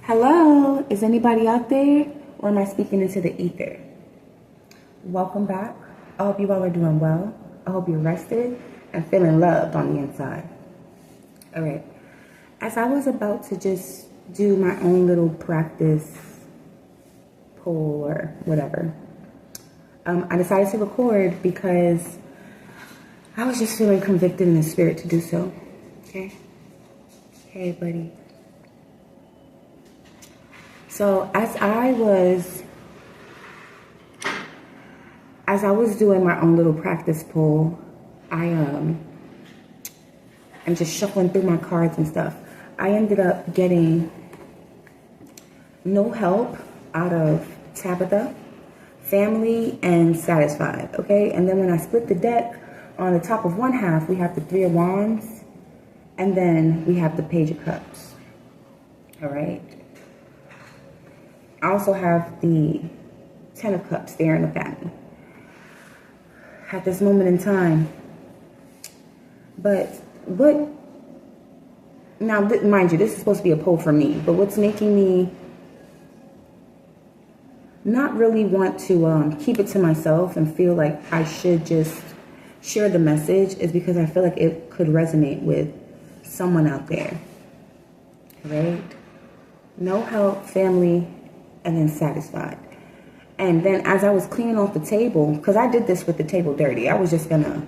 Hello, is anybody out there, or am I speaking into the ether? Welcome back. I hope you all are doing well. I hope you're rested and feeling loved on the inside. All right. As I was about to just do my own little practice poll or whatever, I decided to record because I was just feeling convicted in the spirit to do so. Okay. Hey, buddy. So as I was doing my own little practice poll, I am just shuffling through my cards and stuff. I ended up getting no help out of Tabitha, family, and satisfied. Okay, and then when I split the deck, on the top of one half we have the Three of Wands, and then we have the Page of Cups. All right. I also have the Ten of Cups there in the family at this moment in time. But what, now mind you, this is supposed to be a poll for me, but what's making me not really want to keep it to myself and feel like I should just share the message is because I feel like it could resonate with someone out there, right? No help, family, and then satisfied. And then as I was cleaning off the table, because I did this with the table dirty, I was just gonna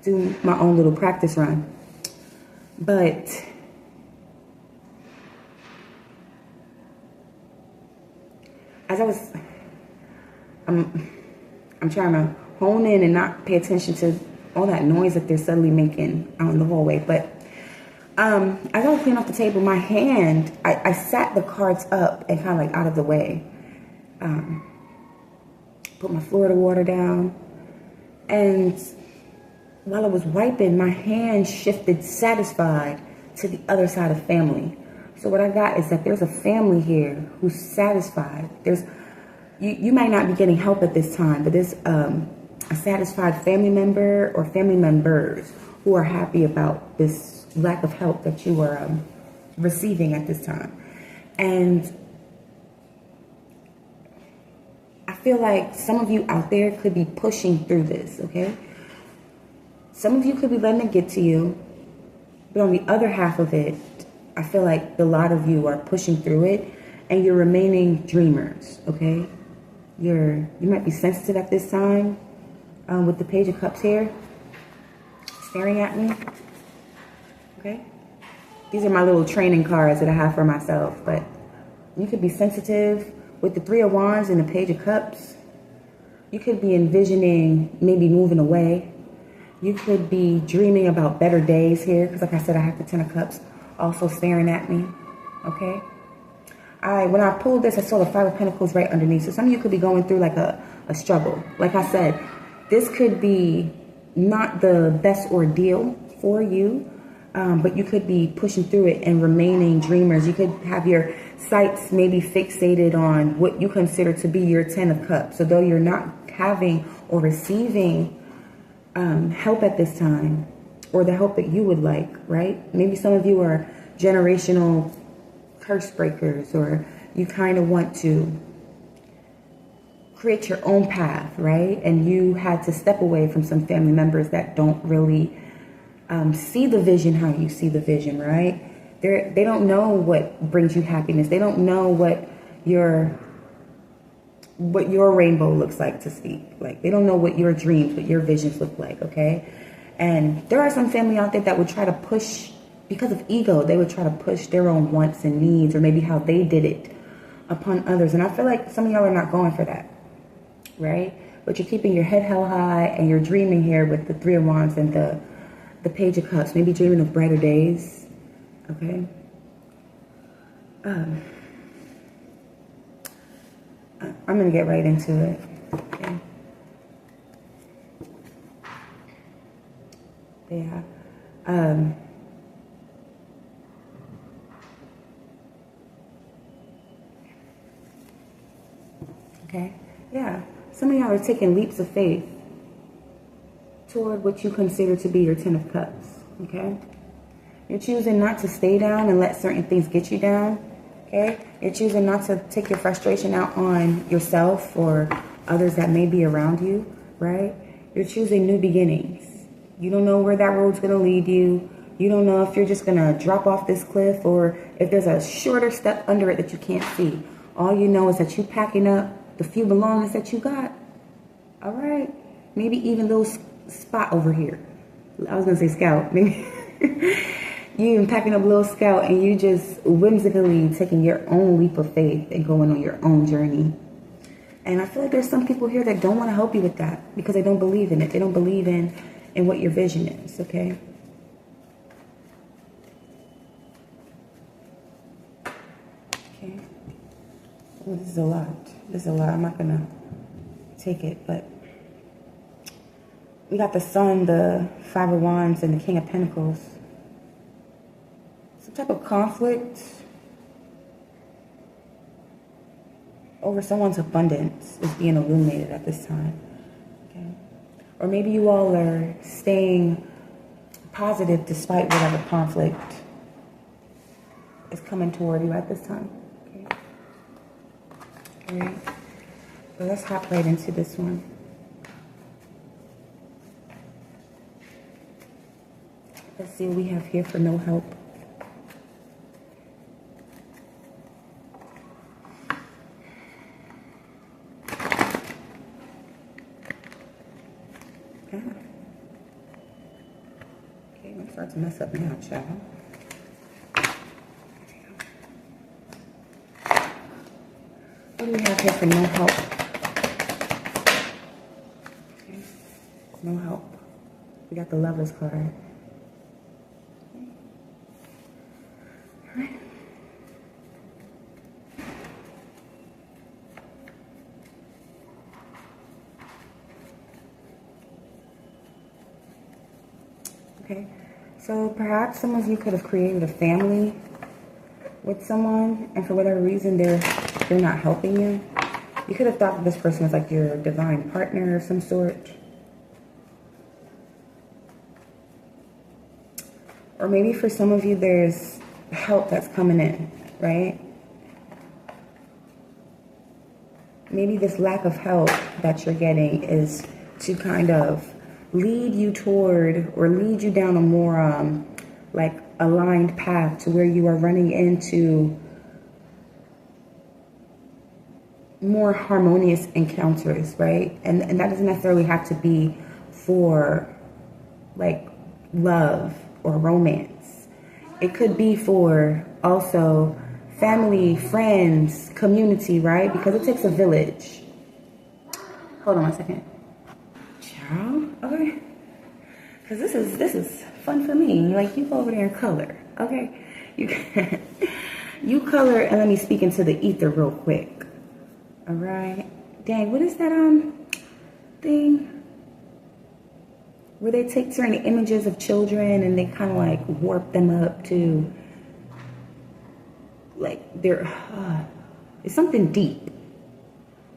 do my own little practice run. But as I'm trying to hone in and not pay attention to all that noise that they're suddenly making out in the hallway. But as I was cleaning off the table, my hand, I sat the cards up and kind of like out of the way. Put my Florida water down. And while I was wiping, my hand shifted satisfied to the other side of family. So what I got is that there's a family here who's satisfied. You might not be getting help at this time, but there's a satisfied family member or family members who are happy about this lack of help that you are receiving at this time. And I feel like some of you out there could be pushing through this, okay? Some of you could be letting it get to you, but on the other half of it, I feel like a lot of you are pushing through it and you're remaining dreamers, okay? You might be sensitive at this time with the Page of Cups here, staring at me. Okay, these are my little training cards that I have for myself, but you could be sensitive with the Three of Wands and the Page of Cups. You could be envisioning maybe moving away. You could be dreaming about better days here, because like I said, I have the Ten of Cups also staring at me, okay? When I pulled this, I saw the Five of Pentacles right underneath, so some of you could be going through like a struggle. Like I said, this could be not the best ordeal for you, but you could be pushing through it and remaining dreamers. You could have your sights maybe fixated on what you consider to be your Ten of Cups. So though you're not having or receiving help at this time, or the help that you would like, right? Maybe some of you are generational curse breakers, or you kind of want to create your own path, right? And you had to step away from some family members that don't really see the vision how you see the vision, right? They don't know what brings you happiness. They don't know what your rainbow looks like, to speak. Like, they don't know what your dreams, what your visions look like, okay? And there are some family out there that would try to push, because of ego, they would try to push their own wants and needs, or maybe how they did it, upon others. And I feel like some of y'all are not going for that, right? But you're keeping your head held high and you're dreaming here with the Three of Wands and the Page of Cups, maybe dreaming of brighter days, okay? I'm going to get right into it, okay? Yeah. Okay? Yeah. Some of y'all are taking leaps of faith toward what you consider to be your Ten of Cups, okay? You're choosing not to stay down and let certain things get you down. Okay? You're choosing not to take your frustration out on yourself or others that may be around you, right? You're choosing new beginnings. You don't know where that road's going to lead you. You don't know if you're just going to drop off this cliff or if there's a shorter step under it that you can't see. All you know is that you're packing up the few belongings that you got. All right? Maybe even little spot over here. I was going to say scout. Maybe you even packing up a little scout and you just whimsically taking your own leap of faith and going on your own journey. And I feel like there's some people here that don't want to help you with that because they don't believe in it. They don't believe in what your vision is, okay? Okay. Well, this is a lot. This is a lot. I'm not going to take it, but we got the Sun, the Five of Wands, and the King of Pentacles. Some type of conflict over someone's abundance is being illuminated at this time. Okay? Or maybe you all are staying positive despite whatever conflict is coming toward you at this time. Okay? All right. So let's hop right into this one. Let's see what we have here for no help. Okay, I'm going to start to mess up now, child. What do we have here for no help? Okay. No help. We got the Lovers card. Okay, so perhaps some of you could have created a family with someone, and for whatever reason they're not helping you. You could have thought that this person was like your divine partner of some sort. Or maybe for some of you there's help that's coming in, right? Maybe this lack of help that you're getting is to kind of lead you toward or lead you down a more like aligned path to where you are running into more harmonious encounters, right? And that doesn't necessarily have to be for like love or romance. It could be for also family, friends, community, right? Because it takes a village. Hold on one second. Okay, because this is fun for me. Like, you go over there and color, okay? You color and let me speak into the ether real quick. All right. Dang, what is that thing where they take certain images of children and they kind of like warp them up to like they're it's something deep.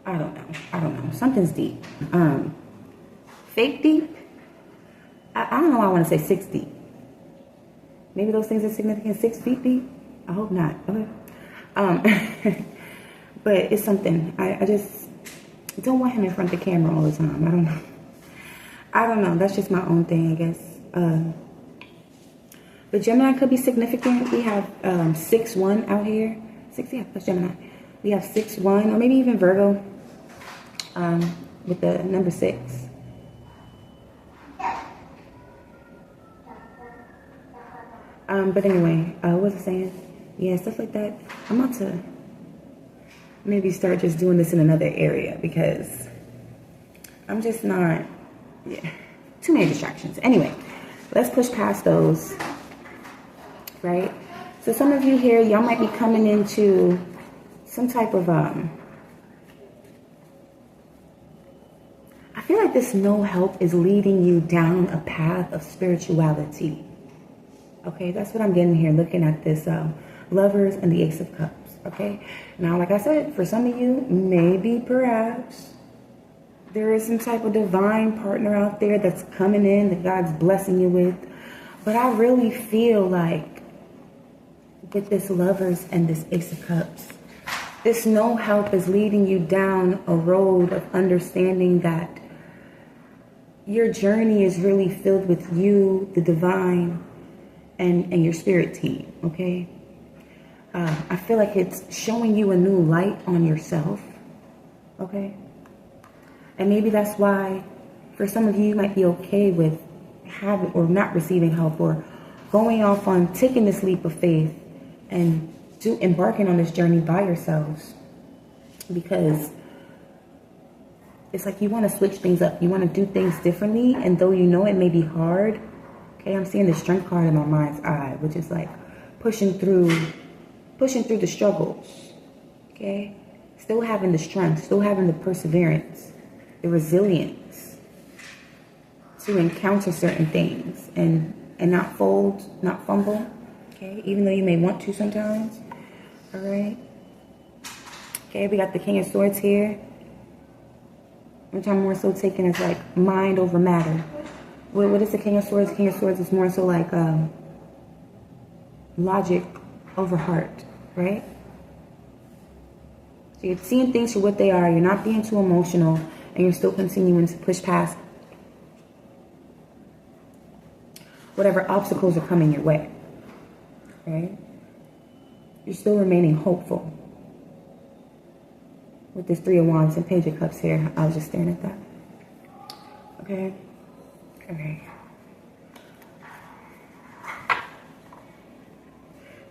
I don't know. Something's deep. Fake deep? I don't know why I want to say 6 deep. Maybe those things are significant. 6 feet deep? I hope not. Okay. But it's something. I just don't want him in front of the camera all the time. I don't know. That's just my own thing, I guess. But Gemini could be significant. We have 6-1 out here. 6, yeah, that's Gemini. We have 6-1, or maybe even Virgo with the number 6. But anyway, what was I saying? Yeah, stuff like that. I'm about to maybe start just doing this in another area because I'm just not, too many distractions. Anyway, let's push past those, right? So some of you here, y'all might be coming into some type of, I feel like this no help is leading you down a path of spirituality. Okay, that's what I'm getting here, looking at this Lovers and the Ace of Cups, okay? Now, like I said, for some of you, maybe, perhaps, there is some type of divine partner out there that's coming in that God's blessing you with. But I really feel like with this Lovers and this Ace of Cups. This no help is leading you down a road of understanding that your journey is really filled with you, the divine, and your spirit team, okay? I feel like it's showing you a new light on yourself, okay? And maybe that's why, for some of you, you might be okay with having or not receiving help, or going off on taking this leap of faith and embarking on this journey by yourselves, because it's like you want to switch things up. You want to do things differently, and though you know it may be hard, okay, I'm seeing the strength card in my mind's eye, which is like pushing through the struggles, okay? Still having the strength, still having the perseverance, the resilience to encounter certain things and not fold, not fumble, okay? Even though you may want to sometimes, all right? Okay, we got the King of Swords here, which I'm more so taking as like mind over matter. What is the King of Swords? King of Swords is more so like logic over heart, right? So you're seeing things for what they are. You're not being too emotional, and you're still continuing to push past whatever obstacles are coming your way, right? You're still remaining hopeful. With this Three of Wands and Page of Cups here, I was just staring at that. Okay? Okay.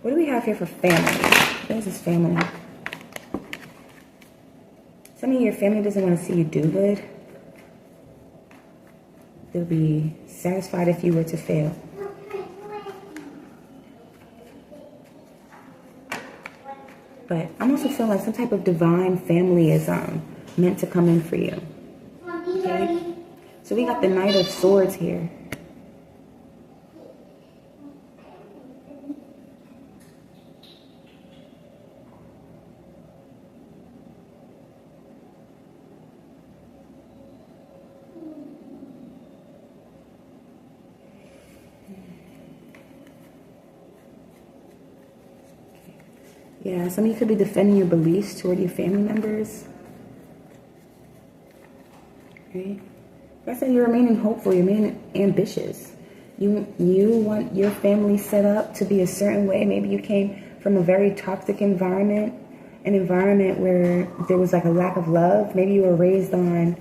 What do we have here for family? What is this family? Some of your family doesn't want to see you do good. They'll be satisfied if you were to fail. But I'm also feeling like some type of divine family is meant to come in for you. Okay? So we got the Knight of Swords here. Yeah, some of you could be defending your beliefs toward your family members. Okay? Like I said, you're remaining hopeful, you're remaining ambitious. You want your family set up to be a certain way. Maybe you came from a very toxic environment, an environment where there was like a lack of love. Maybe you were raised on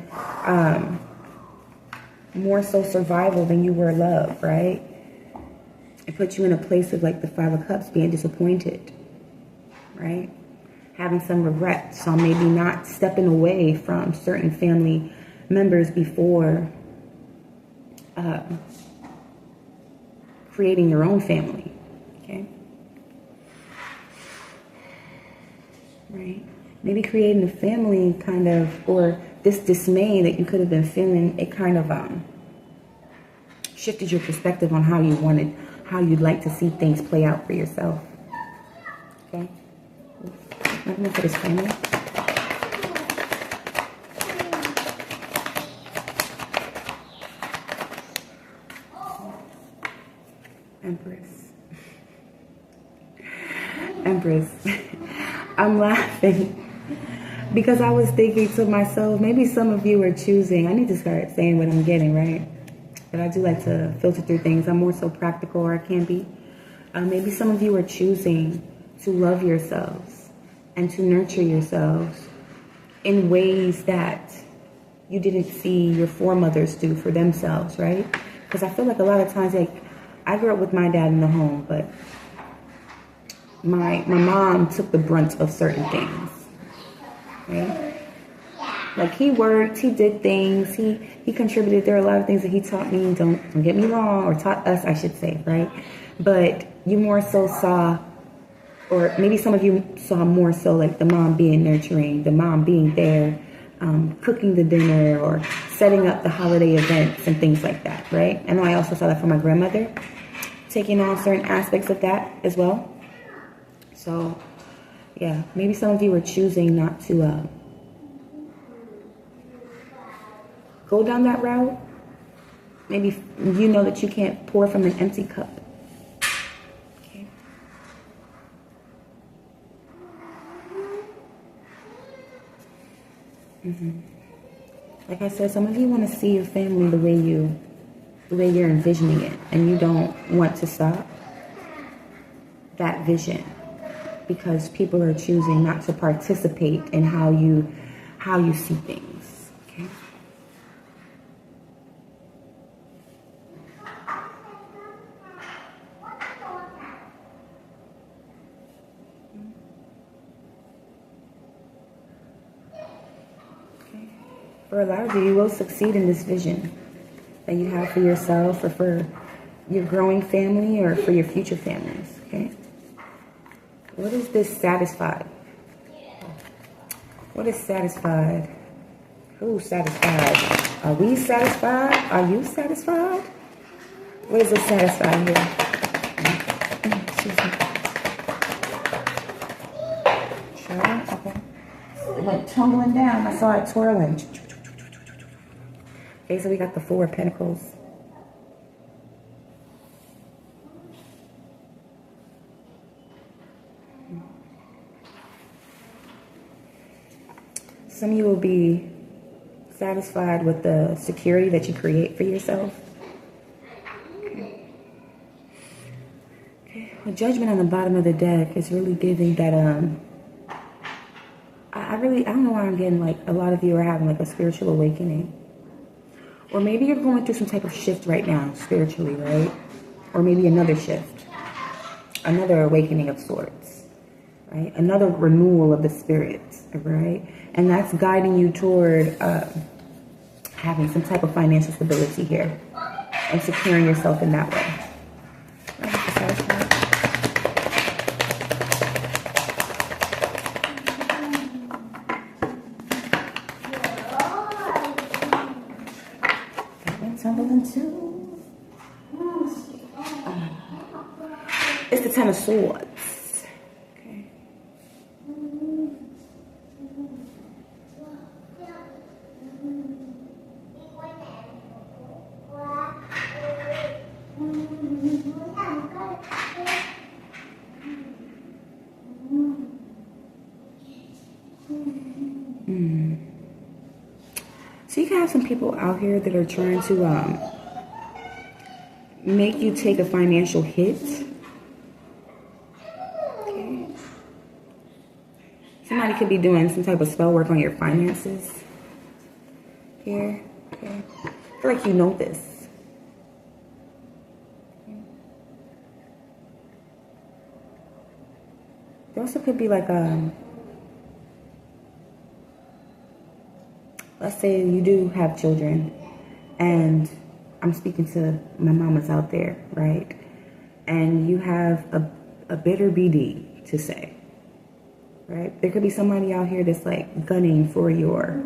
more so survival than you were love, right? It put you in a place of like the Five of Cups, being disappointed, right? Having some regret, so maybe not stepping away from certain family members before creating your own family, okay? Right? Maybe creating a family kind of, or this dismay that you could have been feeling, it kind of shifted your perspective on how you'd like to see things play out for yourself, okay? Let me for this family. Empress. I'm laughing because I was thinking to myself, maybe some of you are choosing. I need to start saying what I'm getting, right? But I do like to filter through things. I'm more so practical, or I can be. Maybe some of you are choosing to love yourselves and to nurture yourselves in ways that you didn't see your foremothers do for themselves, right? Because I feel like a lot of times, like, I grew up with my dad in the home, but my mom took the brunt of certain things, right? Like, he worked, he did things, he contributed. There are a lot of things that he taught me, don't get me wrong, or taught us, I should say, right? But you more so saw, or maybe some of you saw more so like the mom being nurturing, the mom being there, cooking the dinner or setting up the holiday events and things like that, right? I know I also saw that from my grandmother, taking on certain aspects of that as well. So, yeah, maybe some of you are choosing not to go down that route. Maybe you know that you can't pour from an empty cup. Okay. Like I said, some of you want to see your family the way you're envisioning it, and you don't want to stop that vision because people are choosing not to participate in how you see things. Okay. For a lot of you, you will succeed in this vision that you have for yourself or for your growing family or for your future families, okay? What is this satisfied? What is satisfied? Who's satisfied? Are we satisfied? Are you satisfied? What is this satisfied here? Excuse me. Sure, okay. It went tumbling down. I saw it twirling. Okay, so we got the Four of Pentacles. Some of you will be satisfied with the security that you create for yourself. Okay. The Judgment on the bottom of the deck is really giving that, I don't know why I'm getting like a lot of you are having like a spiritual awakening. Or maybe you're going through some type of shift right now, spiritually, right? Or maybe another shift. Another awakening of sorts, right? Another renewal of the spirit, right? And that's guiding you toward having some type of financial stability here and securing yourself in that way. It's the Ten of Swords. Okay. So you can have some people out here that are trying to make you take a financial hit. Okay. Somebody could be doing some type of spell work on your finances here. Okay. I feel like you know this. Okay. There also could be like let's say you do have children, and I'm speaking to my mamas out there, right? And you have a bitter BD to say, right? There could be somebody out here that's like gunning for your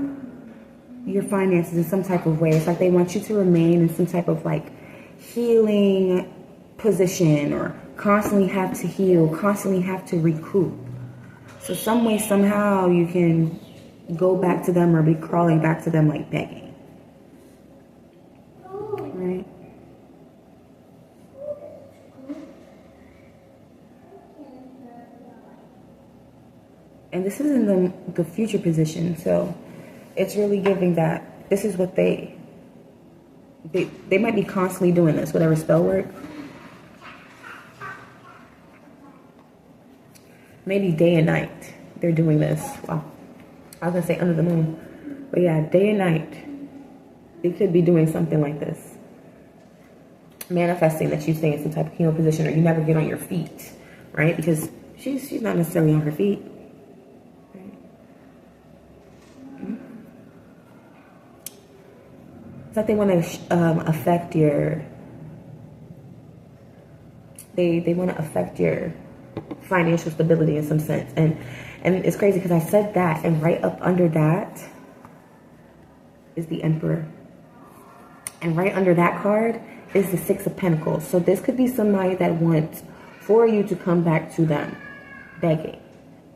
finances in some type of way. It's like they want you to remain in some type of like healing position, or constantly have to heal, constantly have to recoup. So some way, somehow you can go back to them or be crawling back to them like begging. Right? And this is in the future position, so it's really giving that this is what they might be constantly doing this, whatever spell work. Maybe day and night they're doing this. Wow. I was going to say under the moon. But yeah, day and night, they could be doing something like this. Manifesting that you stay in some type of healing position, or you never get on your feet, right? Because she's not necessarily on her feet. Right? It's like they want to affect your... They want to affect your financial stability in some sense. And it's crazy because I said that, and right up under that is the Emperor. And right under that card is the Six of Pentacles. So this could be somebody that wants for you to come back to them begging,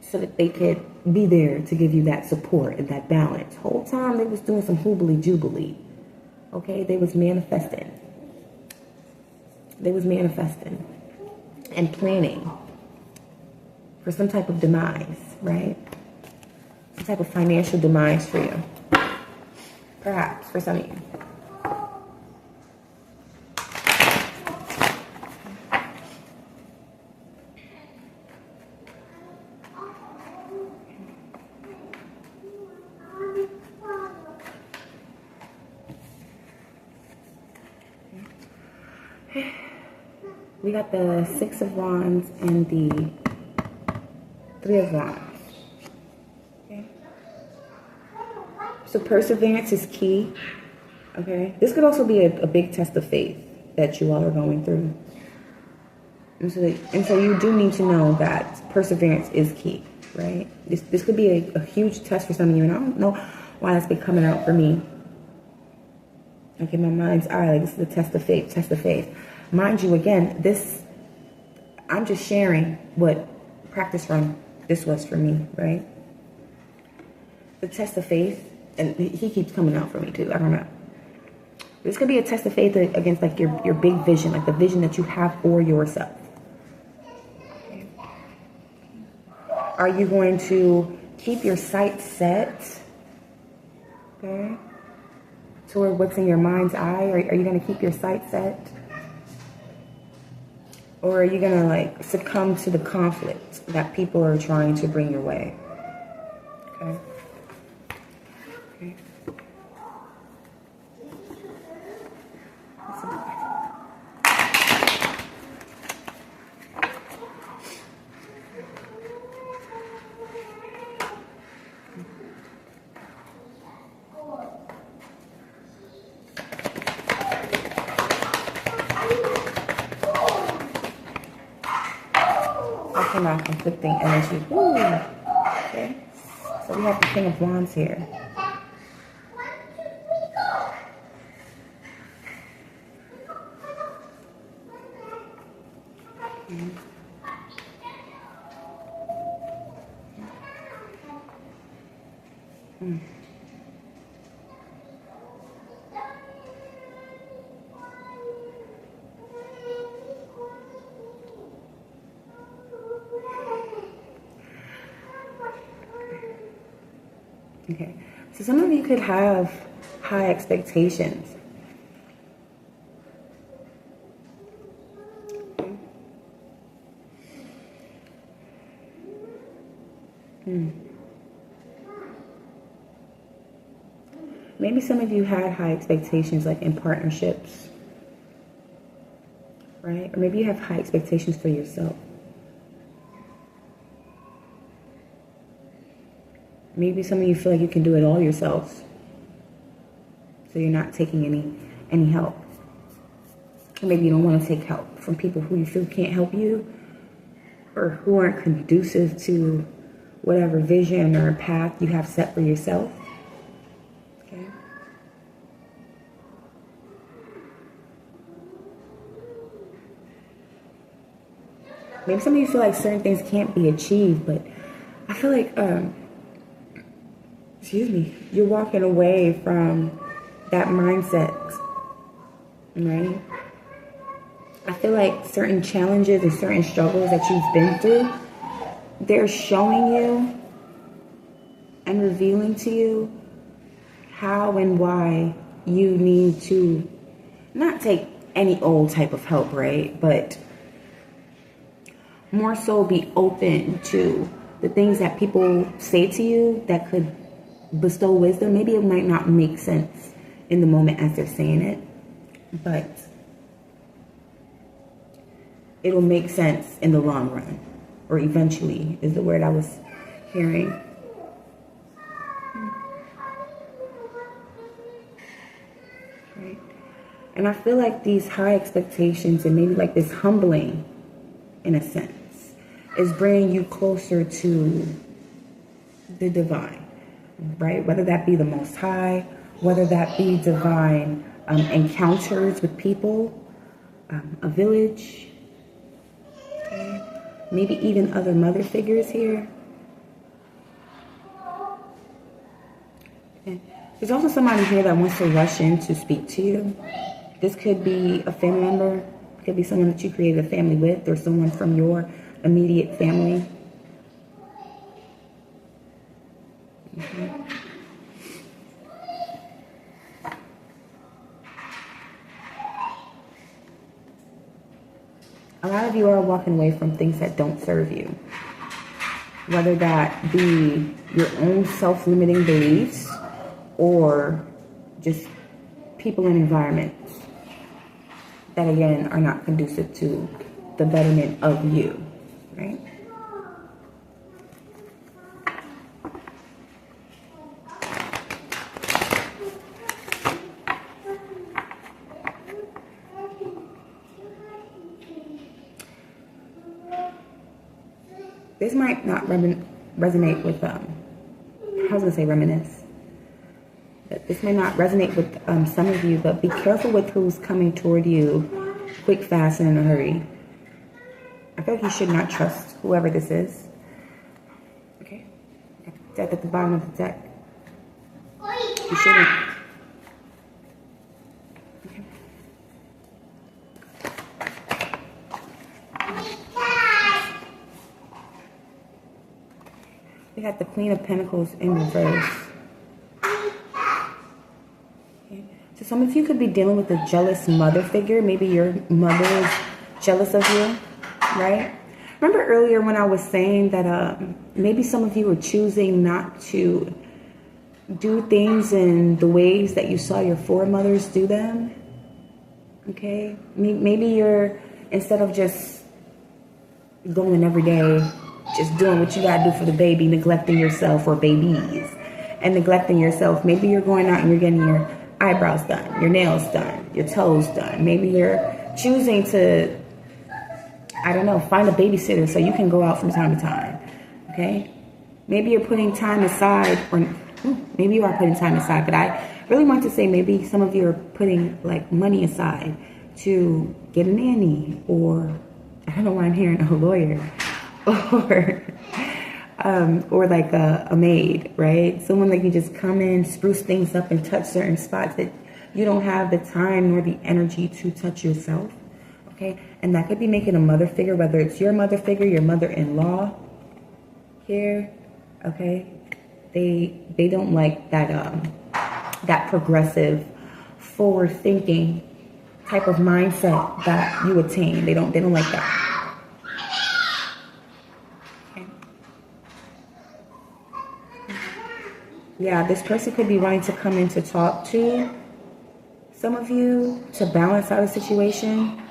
so that they could be there to give you that support and that balance. Whole time they was doing some hoobly jubilee. Okay, they was manifesting. They was manifesting and planning for some type of demise, right? Some type of financial demise for you. perhaps, for some of you. We got the Six of Wands and the Three of Wands. Okay. So perseverance is key. Okay. This could also be a big test of faith that you all are going through. And so you do need to know that perseverance is key, right? This could be a huge test for some of you, and I don't know why that's been coming out for me. Okay, my mind's eye, like this is a test of faith, test of faith. Mind you, again, I'm just sharing what practice run this was for me, right? The test of faith, and he keeps coming out for me too, I don't know. This could be a test of faith against like your big vision, like the vision that you have for yourself. Okay. Are you going to keep your sights set, okay, toward what's in your mind's eye? Are you going to keep your sights set? Or are you going to like succumb to the conflict that people are trying to bring your way? Okay. Okay. Out conflicting energy. Ooh. Okay. So we have the King of Wands here. Okay, so some of you could have high expectations. Maybe some of you had high expectations like in partnerships, right? Or maybe you have high expectations for yourself. Maybe some of you feel like you can do it all yourselves, so you're not taking any help. Or maybe you don't want to take help from people who you feel can't help you, or who aren't conducive to whatever vision or path you have set for yourself. Okay. Maybe some of you feel like certain things can't be achieved, but I feel like you're walking away from that mindset, right? I feel like certain challenges and certain struggles that you've been through, they're showing you and revealing to you how and why you need to not take any old type of help, right? But more so be open to the things that people say to you that could bestow wisdom. Maybe it might not make sense in the moment as they're saying it, but it'll make sense in the long run, or eventually is the word I was hearing. Right. And I feel like these high expectations and maybe like this humbling, in a sense, is bringing you closer to the divine. Right? Whether that be the Most High, whether that be divine encounters with people, a village, okay? Maybe even other mother figures here. Okay. There's also somebody here that wants to rush in to speak to you. This could be a family member, it could be someone that you created a family with, or someone from your immediate family. lot of you are walking away from things that don't serve you. Whether that be your own self-limiting beliefs or just people and environments that, again, are not conducive to the betterment of you, right? This might not resonate with, I was going to say reminisce. But this may not resonate with some of you, but be careful with who's coming toward you quick, fast, and in a hurry. I feel like you should not trust whoever this is. Okay? Death at the bottom of the deck. You shouldn't. Okay. We got the Queen of Pentacles in reverse. Okay. So some of you could be dealing with a jealous mother figure. Maybe your mother is jealous of you, right? Remember earlier when I was saying that maybe some of you were choosing not to do things in the ways that you saw your foremothers do them? Okay? Maybe you're, instead of just going every day, just doing what you gotta do for the baby, neglecting yourself, or babies, and neglecting yourself. Maybe you're going out and you're getting your eyebrows done, your nails done, your toes done. Maybe you're choosing to, I don't know, find a babysitter so you can go out from time to time, okay? Maybe you're putting time aside, or maybe you are putting time aside, but I really want to say maybe some of you are putting like money aside to get a nanny, or I don't know why I'm hearing a lawyer, or like a maid, right? Someone that can just come in, spruce things up, and touch certain spots that you don't have the time nor the energy to touch yourself, okay? And that could be making a mother figure, whether it's your mother figure, your mother-in-law here, okay? They don't like that that progressive, forward-thinking type of mindset that you attain. They don't like that. Yeah, this person could be wanting to come in to talk to some of you to balance out a situation.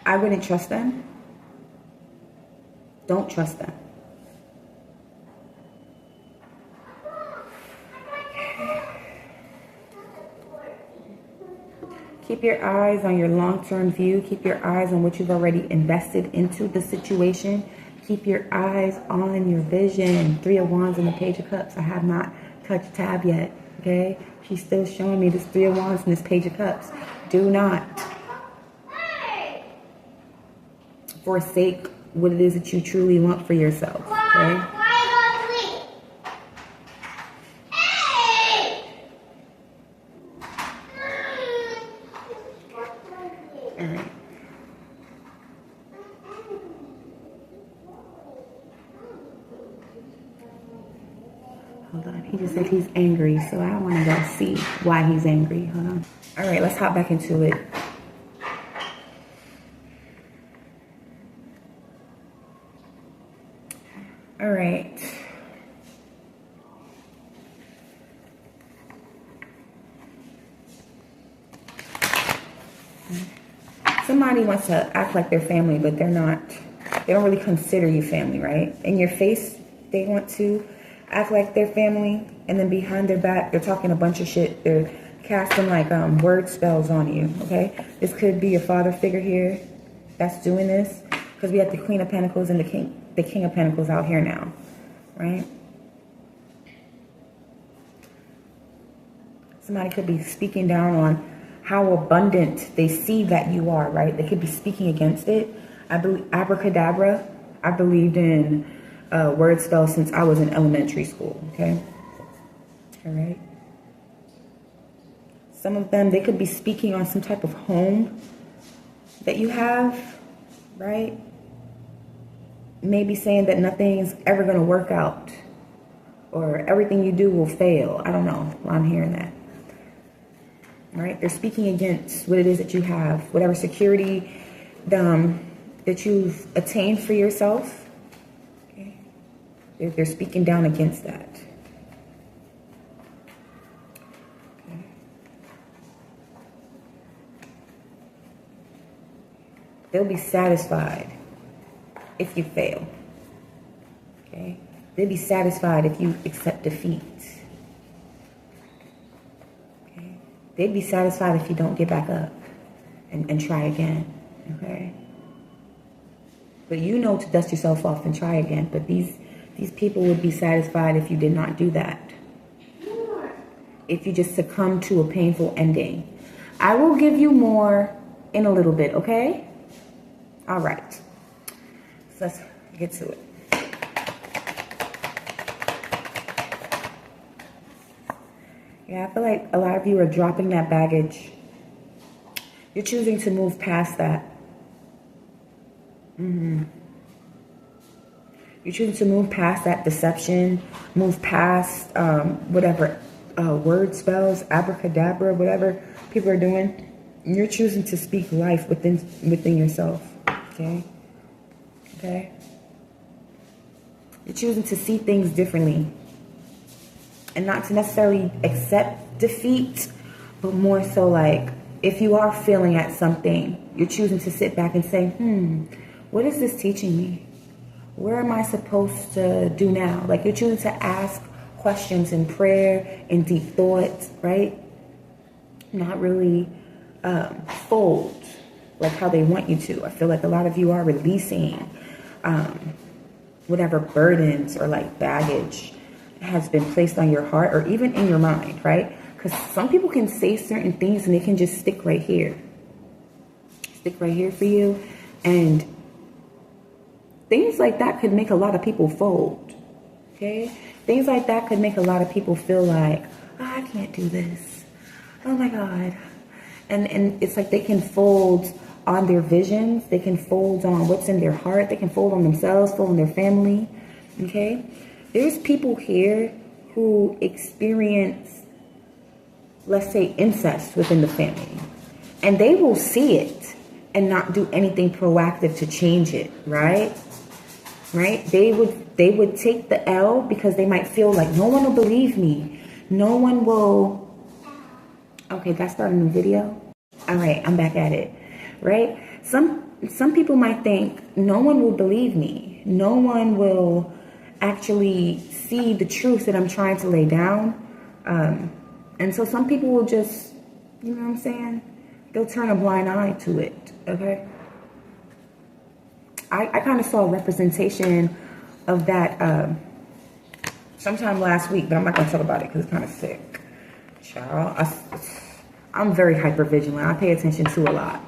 I wouldn't trust them. Don't trust them. Keep your eyes on your long-term view. Keep your eyes on what you've already invested into the situation. Keep your eyes on your vision. 3 of Wands and the Page of Cups. I have not touched tab yet, okay? She's still showing me this 3 of Wands and this Page of Cups. Do not forsake what it is that you truly want for yourself, okay? All right. Hold on. He just said he's angry, so I want to go see why he's angry. Hold on. All right, let's hop back into it. All right. Somebody wants to act like they're family, but they're not. They don't really consider you family, right? In your face, they want to act like they're family, and then behind their back, they're talking a bunch of shit. They're casting like word spells on you, okay? This could be your father figure here that's doing this, because we have the Queen of Pentacles and the King of Pentacles out here now, right? Somebody could be speaking down on how abundant they see that you are, right? They could be speaking against it. I believe abracadabra. I believed in word spells since I was in elementary school, okay? All right. Some of them, they could be speaking on some type of home that you have, right? Maybe saying that nothing's ever going to work out, or everything you do will fail. I don't know why I'm hearing that. All right, they're speaking against what it is that you have, whatever security that you've attained for yourself. Okay? They're speaking down against that. Okay. They'll be satisfied if you fail. Okay? They'll be satisfied if you accept defeat. Okay? They'd be satisfied if you don't get back up and try again. Okay? But you know to dust yourself off and try again. But these people would be satisfied if you did not do that. If you just succumb to a painful ending. I will give you more in a little bit, okay? All right. So let's get to it. Yeah, I feel like a lot of you are dropping that baggage. You're choosing to move past that. You're choosing to move past that deception, move past whatever word spells, abracadabra, whatever people are doing. You're choosing to speak life within yourself. Okay? Okay? You're choosing to see things differently. And not to necessarily accept defeat, but more so like, if you are failing at something, you're choosing to sit back and say, what is this teaching me? Where am I supposed to do now? Like, you're choosing to ask questions in prayer, in deep thought, right? Not really fold like how they want you to. I feel like a lot of you are releasing whatever burdens or like baggage has been placed on your heart or even in your mind, right? Because some people can say certain things and they can just stick right here. Stick right here for you. And things like that could make a lot of people fold. Okay? Things like that could make a lot of people feel like, oh, I can't do this. Oh my God. And it's like they can fold on their visions. They can fold on what's in their heart. They can fold on themselves, fold on their family. Okay? There's people here who experience, let's say, incest within the family. And they will see it and not do anything proactive to change it, right? Right? They would take the L because they might feel like no one will believe me. No one will. Okay, did I start a new video? All right, I'm back at it. Right? Some people might think no one will believe me. No one will actually see the truth that I'm trying to lay down. And so some people will just, you know what I'm saying? They'll turn a blind eye to it, okay? I kind of saw a representation of that sometime last week, but I'm not going to talk about it because it's kind of sick. Child, I'm very hyper vigilant. I pay attention to a lot.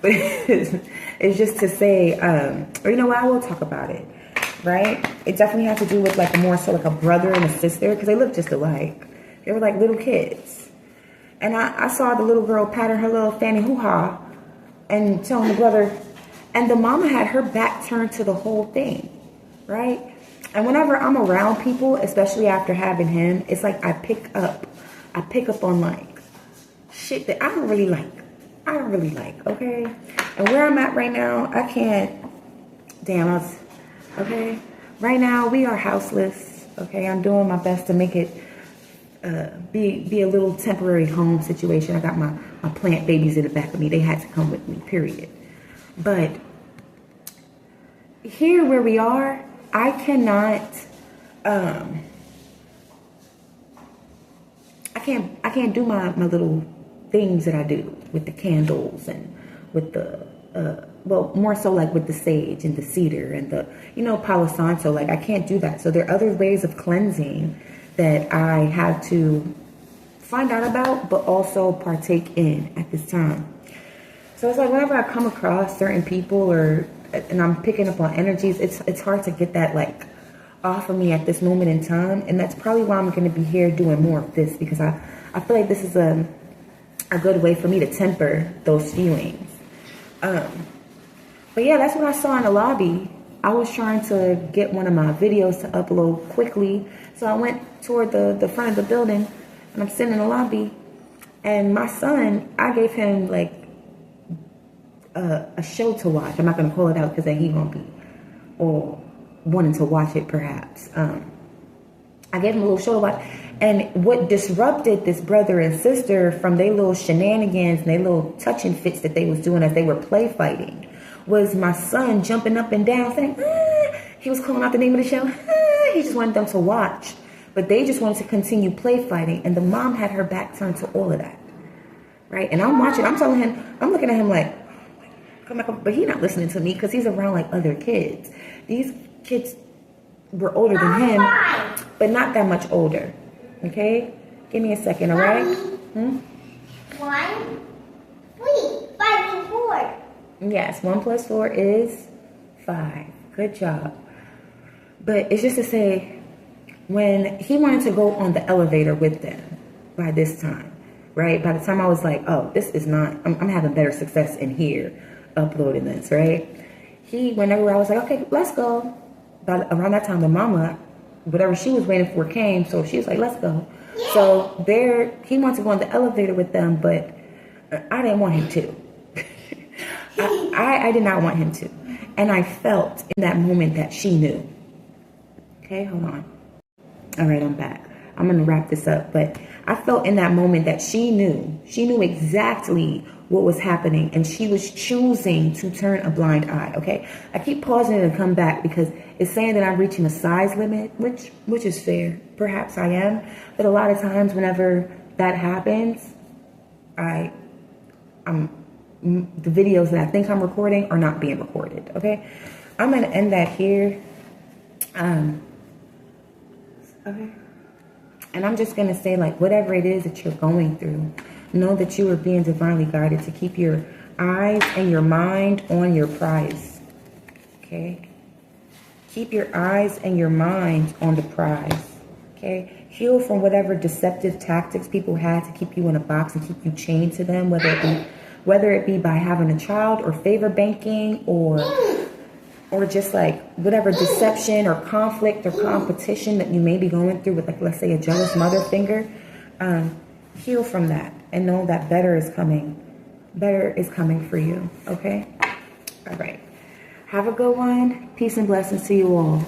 But it's just to say, or you know what, I will talk about it. Right? It definitely had to do with like more so like a brother and a sister because they look just alike. They were like little kids. And I saw the little girl patting her little fanny hoo-ha and telling the brother, and the mama had her back turned to the whole thing. Right? And whenever I'm around people, especially after having him, it's like I pick up on like shit that I don't really like, okay? And where I'm at right now, I can't, okay? Right now, we are houseless, okay? I'm doing my best to make it be a little temporary home situation. I got my plant babies in the back of me. They had to come with me, period. But here where we are, I cannot, I can't do my little things that I do with the candles and with the, well, more so like with the sage and the cedar and the, Palo Santo. Like, I can't do that. So there are other ways of cleansing that I have to find out about, but also partake in at this time. So it's like whenever I come across certain people and I'm picking up on energies, it's hard to get that like off of me at this moment in time. And that's probably why I'm going to be here doing more of this, because I feel like this is a good way for me to temper those feelings. But yeah, that's what I saw in the lobby. I was trying to get one of my videos to upload quickly. So I went toward the front of the building and I'm sitting in the lobby. And my son, I gave him like a show to watch. I'm not going to call it out because then he won't be or wanting to watch it perhaps. I gave him a little show to watch. And what disrupted this brother and sister from their little shenanigans and their little touching fits that they was doing as they were play fighting was my son jumping up and down saying, ah. He was calling out the name of the show. Ah. He just wanted them to watch. But they just wanted to continue play fighting. And the mom had her back turned to all of that. Right? And I'm watching. I'm telling him, I'm looking at him like, come back. But he's not listening to me because he's around like other kids. These kids were older than him, but not that much older. Okay? Give me a second, all right? 1, 3, 5 and 4. Yes, 1 plus 4 is 5. Good job. But it's just to say, when he wanted to go on the elevator with them by this time, right? By the time I was like, oh, this is not, I'm having better success in here uploading this, right? Whenever I was like, okay, let's go. Around that time, the mama, whatever she was waiting for came, so she was like, let's go. Yeah. So he wanted to go on the elevator with them, but I didn't want him to. I did not want him to. And I felt in that moment that she knew. Okay, hold on. All right, I'm back. I'm going to wrap this up. But I felt in that moment that she knew. She knew exactly what was happening. And she was choosing to turn a blind eye. Okay, I keep pausing and come back because it's saying that I'm reaching a size limit, which is fair. Perhaps I am. But a lot of times whenever that happens, the videos that I think I'm recording are not being recorded. Okay, I'm going to end that here. Okay. And I'm just going to say, like, whatever it is that you're going through, know that you are being divinely guided to keep your eyes and your mind on your prize. Okay? Keep your eyes and your mind on the prize. Okay? Heal from whatever deceptive tactics people had to keep you in a box and keep you chained to them, whether it be by having a child or favor banking or just like whatever deception or conflict or competition that you may be going through with, like, let's say a jealous mother figure. Heal from that and know that better is coming. Better is coming for you. Okay? All right. Have a good one. Peace and blessings to you all.